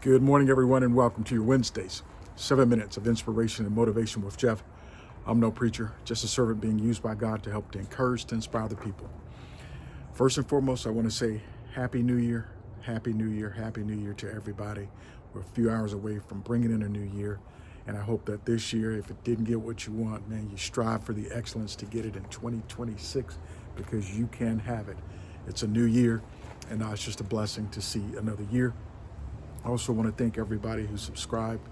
Good morning, everyone, and welcome to your Wednesdays. 7 minutes of inspiration and motivation with Jeff. I'm no preacher, just a servant being used by God to help to encourage, to inspire the people. First and foremost, I want to say Happy New Year, Happy New Year, Happy New Year to everybody. We're a few hours away from bringing in a new year, and I hope that this year, if it didn't get what you want, man, you strive for the excellence to get it in 2026 because you can have it. It's a new year, and it's just a blessing to see another year. I also want to thank everybody who subscribed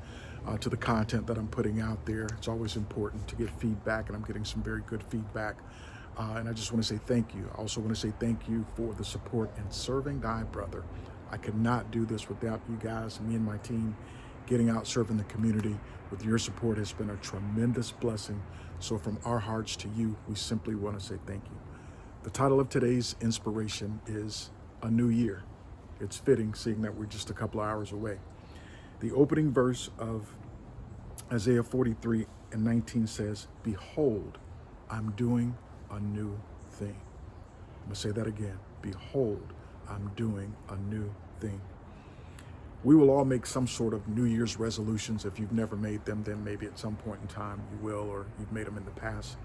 to the content that I'm putting out there. It's always important to get feedback, and I'm getting some very good feedback. And I just want to say thank you. I also want to say thank you for the support in serving thy brother. I could not do this without you guys, me and my team getting out serving the community. With your support has been a tremendous blessing. So from our hearts to you, we simply want to say thank you. The title of today's inspiration is A New Year. It's fitting, seeing that we're just a couple of hours away. The opening verse of Isaiah 43:19 says, "Behold, I'm doing a new thing." I'm going to say that again. Behold, I'm doing a new thing. We will all make some sort of New Year's resolutions. If you've never made them, then maybe at some point in time you will, or you've made them in the past.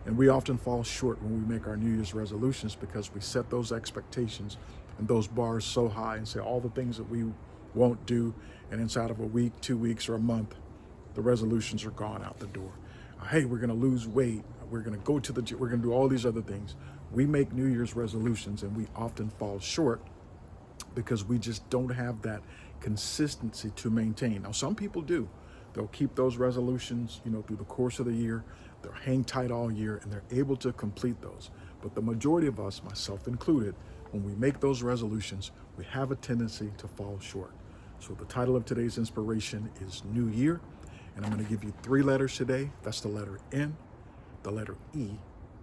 And we often fall short when we make our New Year's resolutions because we set those expectations and those bars so high and say all the things that we won't do. And inside of a week, 2 weeks, or a month, the resolutions are gone out the door. Hey, we're going to lose weight. We're going to go to the gym. We're going to do all these other things. We make New Year's resolutions and we often fall short because we just don't have that consistency to maintain. Now, some people do. They'll keep those resolutions, through the course of the year. They'll hang tight all year and they're able to complete those. But the majority of us, myself included, when we make those resolutions, we have a tendency to fall short. So the title of today's inspiration is New Year. And I'm going to give you 3 letters today. That's the letter N, the letter E,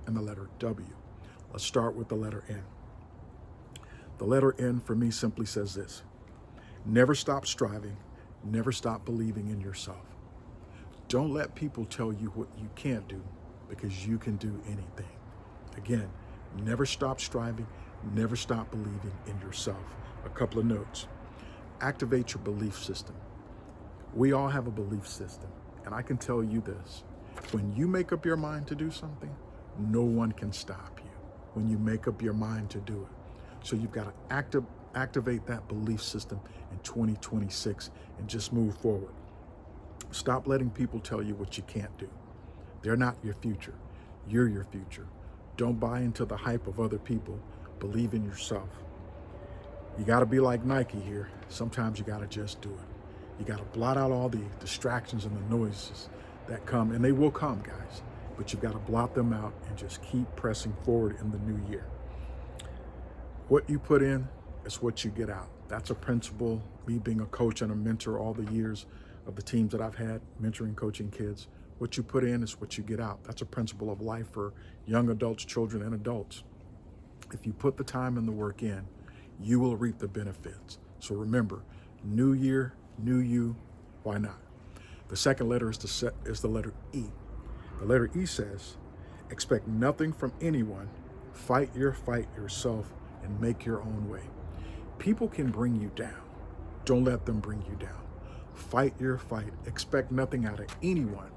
and the letter W. Let's start with the letter N. The letter N for me simply says this: never stop striving, never stop believing in yourself. Don't let people tell you what you can't do because you can do anything. Again, never stop striving, never stop believing in yourself. A couple of notes. Activate your belief system. We all have a belief system, and I can tell you this. When you make up your mind to do something, no one can stop you when you make up your mind to do it. So you've got to activate that belief system in 2026 and just move forward. Stop letting people tell you what you can't do. They're not your future. You're your future. Don't buy into the hype of other people. Believe in yourself. You got to be like Nike here. Sometimes you got to just do it. You got to blot out all the distractions and the noises that come, and they will come, guys. But you've got to blot them out and just keep pressing forward in the new year. What you put in is what you get out. That's a principle. Me being a coach and a mentor all the years of the teams that I've had, mentoring, coaching kids, what you put in is what you get out. That's a principle of life for young adults, children, and adults. If you put the time and the work in, you will reap the benefits. So remember, new year, new you, why not? The second letter is the letter E. The letter E says, expect nothing from anyone, fight your fight yourself, and make your own way. People can bring you down. Don't let them bring you down. Fight your fight. Expect nothing out of anyone.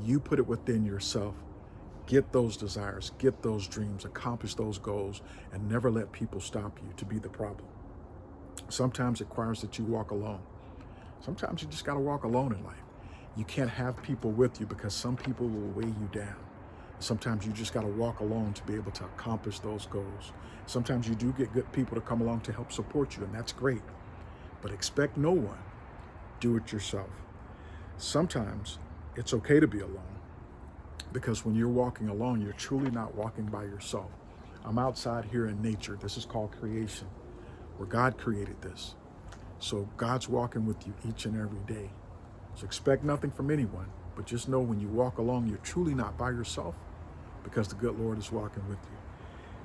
You put it within yourself. Get those desires, get those dreams, accomplish those goals, and never let people stop you to be the problem. Sometimes it requires that you walk alone. Sometimes you just got to walk alone in life. You can't have people with you because some people will weigh you down. Sometimes you just got to walk alone to be able to accomplish those goals. Sometimes you do get good people to come along to help support you, and that's great. But expect no one. Do it yourself. Sometimes it's okay to be alone because when you're walking alone, you're truly not walking by yourself. I'm outside here in nature. This is called creation, where God created this. So God's walking with you each and every day. So expect nothing from anyone, but just know when you walk along, you're truly not by yourself because the good Lord is walking with you.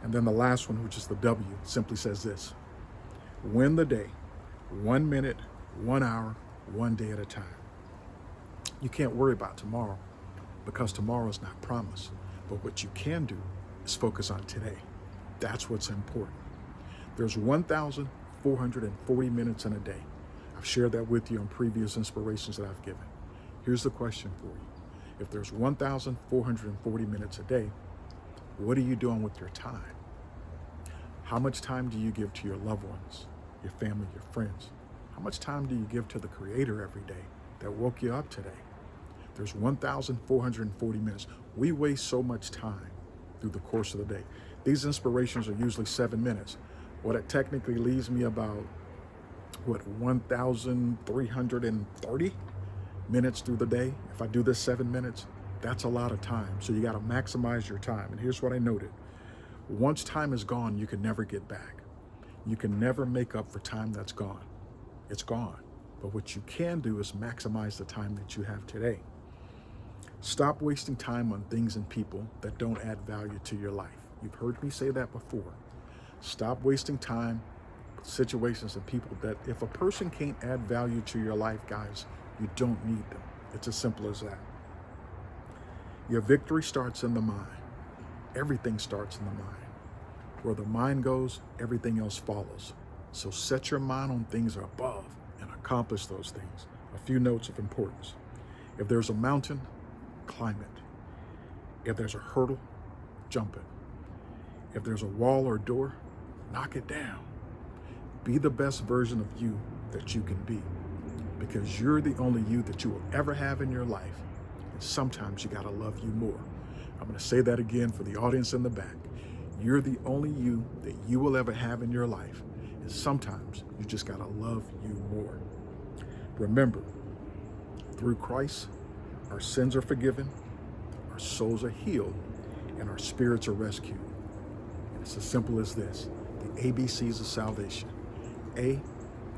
And then the last one, which is the W, simply says this: win the day, 1 minute, 1 hour, 1 day at a time. You can't worry about tomorrow because tomorrow is not promised. But what you can do is focus on today. That's what's important. There's 1,440 minutes in a day. I I've shared that with you on previous inspirations that I've given. Here's the question for you. If there's 1,440 minutes a day, what are you doing with your time? How much time do you give to your loved ones, your family, your friends? How much time do you give to the Creator every day that woke you up today? There's 1,440 minutes. We waste so much time through the course of the day. These inspirations are usually 7 minutes. Well, it technically leaves me about, 1,330 minutes through the day. If I do this 7 minutes, that's a lot of time. So you got to maximize your time. And here's what I noted. Once time is gone, you can never get back. You can never make up for time that's gone. It's gone. But what you can do is maximize the time that you have today. Stop wasting time on things and people that don't add value to your life. You've heard me say that before. Stop wasting time with situations and people that if a person can't add value to your life, guys, you don't need them. It's as simple as that. Your victory starts in the mind. Everything starts in the mind. Where the mind goes, everything else follows. So set your mind on things above and accomplish those things. A few notes of importance. If there's a mountain, climb it. If there's a hurdle, jump it. If there's a wall or door, knock it down. Be the best version of you that you can be, because you're the only you that you will ever have in your life. And sometimes you gotta love you more. I'm gonna say that again for the audience in the back. You're the only you that you will ever have in your life. And sometimes you just gotta love you more. Remember, through Christ, our sins are forgiven, our souls are healed, and our spirits are rescued. And it's as simple as this, the ABCs of salvation. A,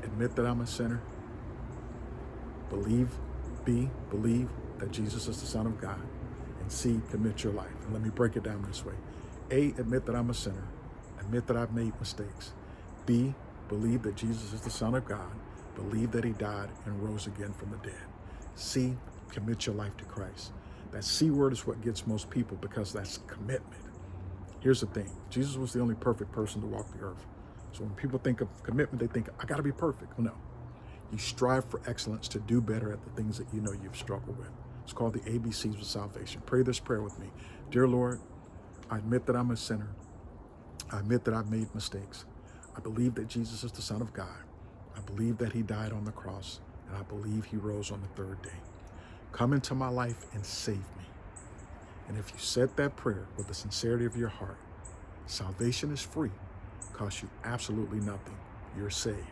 admit that I'm a sinner. B, believe that Jesus is the Son of God. And C, commit your life. And let me break it down this way. A, admit that I'm a sinner. Admit that I've made mistakes. B, believe that Jesus is the Son of God. Believe that he died and rose again from the dead. C, commit your life to Christ. That C word is what gets most people because that's commitment. Here's the thing. Jesus was the only perfect person to walk the earth. So when people think of commitment, they think, I got to be perfect. Well, no. You strive for excellence to do better at the things that you know you've struggled with. It's called the ABCs of salvation. Pray this prayer with me. Dear Lord, I admit that I'm a sinner. I admit that I've made mistakes. I believe that Jesus is the Son of God. I believe that he died on the cross, and I believe he rose on the third day. Come into my life and save me. And if you said that prayer with the sincerity of your heart, salvation is free, costs you absolutely nothing. You're saved.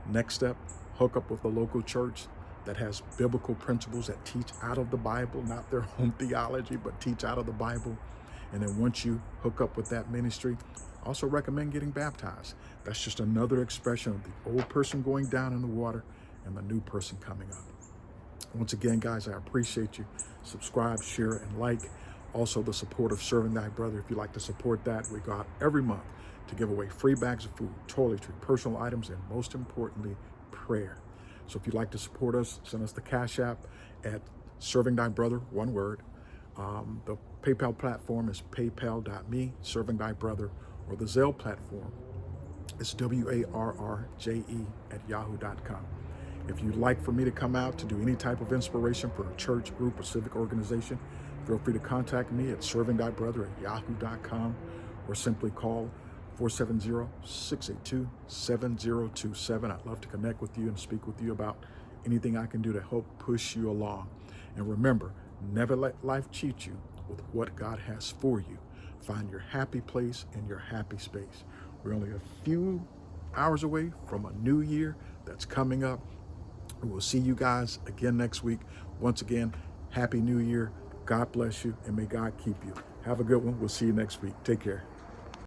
Next step, hook up with a local church that has biblical principles that teach out of the Bible, not their own theology, but teach out of the Bible. And then once you hook up with that ministry, also recommend getting baptized. That's just another expression of the old person going down in the water and the new person coming up. Once again, guys, I appreciate you. Subscribe, share, and like. Also, the support of Serving Thy Brother. If you'd like to support that, we go out every month to give away free bags of food, toiletry, personal items, and most importantly, prayer. So if you'd like to support us, send us the Cash App at Serving Thy Brother, one word. The PayPal platform is paypal.me, Serving Thy Brother, or the Zelle platform is WARRJE@yahoo.com. If you'd like for me to come out to do any type of inspiration for a church, group, or civic organization, feel free to contact me at servingthybrother@yahoo.com or simply call 470-682-7027. I'd love to connect with you and speak with you about anything I can do to help push you along. And remember, never let life cheat you with what God has for you. Find your happy place in your happy space. We're only a few hours away from a new year that's coming up. We'll see you guys again next week. Once again, Happy New Year. God bless you, and may God keep you. Have a good one. We'll see you next week. Take care.